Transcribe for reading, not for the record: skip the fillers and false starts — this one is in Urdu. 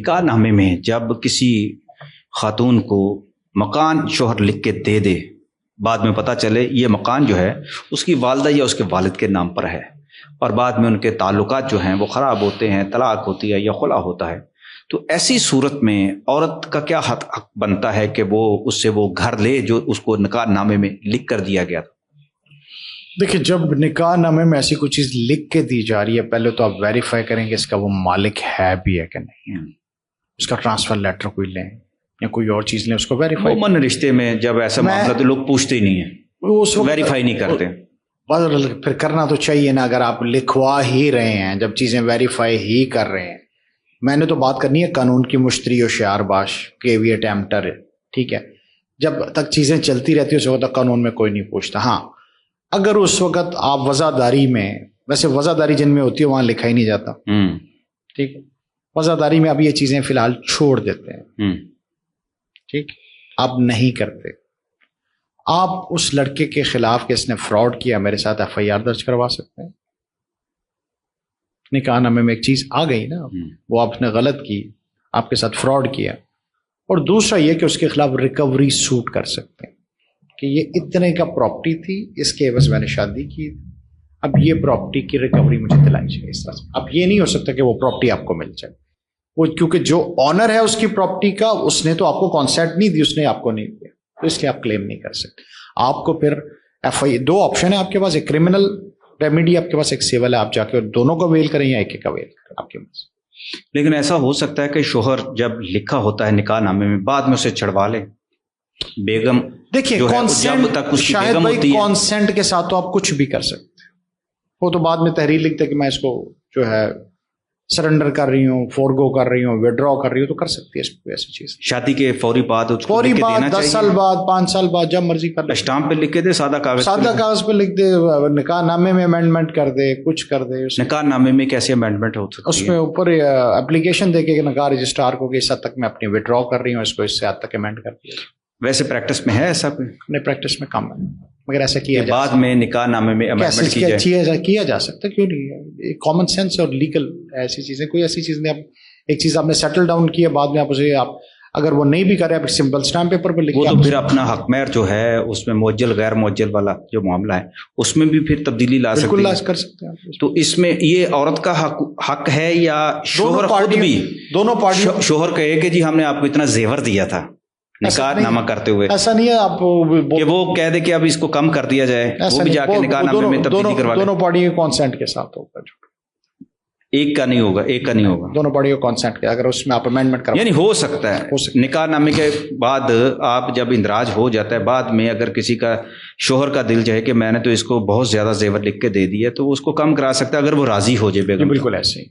نکاح نامے میں جب کسی خاتون کو مکان شوہر لکھ کے دے دے، بعد میں پتہ چلے یہ مکان جو ہے اس کی والدہ یا اس کے والد کے نام پر ہے، اور بعد میں ان کے تعلقات جو ہیں وہ خراب ہوتے ہیں، طلاق ہوتی ہے یا خلا ہوتا ہے، تو ایسی صورت میں عورت کا کیا حق بنتا ہے کہ وہ اس سے وہ گھر لے جو اس کو نکاح نامے میں لکھ کر دیا گیا تھا؟ دیکھیں، جب نکاح نامے میں ایسی کوئی چیز لکھ کے دی جا رہی ہے، پہلے تو آپ ویریفائی کریں گے اس کا وہ مالک ہے بھی ہے کہ نہیں، اس کا ٹرانسفر لیٹر کوئی لیں یا کوئی اور چیز لیں، اس کو ویریفائی۔ عموماً رشتے میں جب ایسا معاملہ تو لوگ پوچھتے ہی نہیں ہیں، ویریفائی نہیں کرتے۔ پھر کرنا تو چاہیے نا، اگر آپ لکھوا ہی رہے ہیں، جب چیزیں ویریفائی ہی کر رہے ہیں۔ میں نے تو بات کرنی ہے قانون کی مشتری ہوشیار باش، کیویٹ ایمٹر، ٹھیک ہے۔ جب تک چیزیں چلتی رہتی ہیں اس وقت تک قانون میں کوئی نہیں پوچھتا۔ ہاں، اگر اس وقت آپ وضعداری میں، ویسے وضعداری جن میں ہوتی ہے وہاں لکھا ہی نہیں جاتا، ٹھیک ہے، وضعداری میں اب یہ چیزیں فی الحال چھوڑ دیتے ہیں، ٹھیک، آپ نہیں کرتے۔ آپ اس لڑکے کے خلاف کہ اس نے فراڈ کیا، میرے ساتھ ایف آئی آر درج کروا سکتے ہیں۔ نکاح نامے میں ایک چیز آ گئی نا، وہ آپ نے غلط کی، آپ کے ساتھ فراڈ کیا، اور دوسرا یہ کہ اس کے خلاف ریکوری سوٹ کر سکتے ہیں کہ یہ اتنے کا پراپرٹی تھی، اس کے عوض میں نے شادی کی، اب یہ پراپرٹی کی ریکوری مجھے دلانی چاہیے۔ اس طرح سے اب یہ نہیں ہو سکتا کہ وہ پراپرٹی آپ کو مل جائے، وہ کیونکہ جو آنر ہے اس کی پراپرٹی کا، اس نے تو آپ کو کانسیپٹ نہیں دی، اس نے آپ کو نہیں دیا، تو اس لیے آپ کلیم نہیں کر سکتے۔ آپ کو پھر ایف آئی، دو آپشن ہے آپ کے پاس، ایک کرمنل ریمیڈی آپ کے پاس، ایک سیول ہے، آپ جا کے دونوں کو ویل کریں یا ایک ایک کا ویل کریں آپ کے پاس۔ لیکن ایسا ہو سکتا ہے کہ شوہر جب لکھا ہوتا ہے نکاح نامے میں بعد میں اسے چھڑوا لے، بیگم دیکھیے کانسینٹ، شاہد بھائی کانسینٹ کے ساتھ تو آپ کچھ بھی کر سکتے ہیں۔ وہ تو بعد میں تحریر لکھتے کہ میں اس کو جو ہے سرنڈر کر رہی ہوں، فورگو کر رہی ہوں، وڈرا کر رہی ہوں، تو کر سکتی ہے اس کو ایسی چیز۔ شادی کے فوری بعد، فوری بعد، 10 سال بعد، 5 سال بعد، جب مرضی کر لے، اسٹامپ پہ لکھ کے دے، سادہ کاغذ پہ لکھ دے، نکاح نامے میں امینڈمنٹ کر دے، کچھ کر دے۔ نکاح نامے میں کیسے امینڈمنٹ ہو سکتی ہے؟ اس میں اوپر اپلیکیشن دے کے نکاح رجسٹرار کو کہ اس حد تک میں اپنی وڈرا کر رہی ہوں، اس کو اس سے حد تک امینڈ کر دیا۔ ویسے پریکٹس میں ہے ایسا کوئی؟ نہیں، پریکٹس میں کم ہے، مگر ایسا کیا بعد میں نکاح نامے میں امینڈمنٹ کیا جا سکتا ہے، کیوں نہیں؟ کامن سینس اور لیگل ایسی چیزیں، کوئی ایسی چیز نہیں۔ ایک چیز آپ نے سیٹل ڈاؤن کی ہے، بعد میں آپ اسے، آپ اگر وہ نہیں بھی کرے، آپ سمپل اسٹامپ پیپر پہ لکھ وہ تو پھر اپنا حق مہر جو ہے اس میں موجل غیر موجل والا جو معاملہ ہے اس میں بھی پھر تبدیلی لا سکتے ہیں، بالکل لا کر سکتے ہیں۔ تو اس میں یہ عورت کا حق ہے یا شوہر خود بھی؟ دونوں پارٹی، شوہر کہے کہ جی ہم نے آپ کو اتنا زیور دیا تھا نکاح نامہ کرتے ہوئے، ایسا نہیں ہے آپ کہ وہ کہہ دے کہ اب اس کو کم کر دیا جائے، وہ بھی جا کے نکاح نامے میں تبدیلی کروا لے۔ دونوں پارٹی کے کانسینٹ کے ساتھ ہوگا، ایک کا نہیں ہوگا، ایک کا نہیں ہوگا، دونوں پارٹی کو کانسینٹ کے، اگر اس میں آپ امینڈمنٹ کریں، یعنی ہو سکتا ہے نکاح نامے کے بعد آپ جب اندراج ہو جاتا ہے، بعد میں اگر کسی کا شوہر کا دل چاہے کہ میں نے تو اس کو بہت زیادہ زیور لکھ کے دے دیا، تو اس کو کم کرا سکتا ہے اگر وہ راضی ہو جائے بیگم۔ بالکل ایسے ہی۔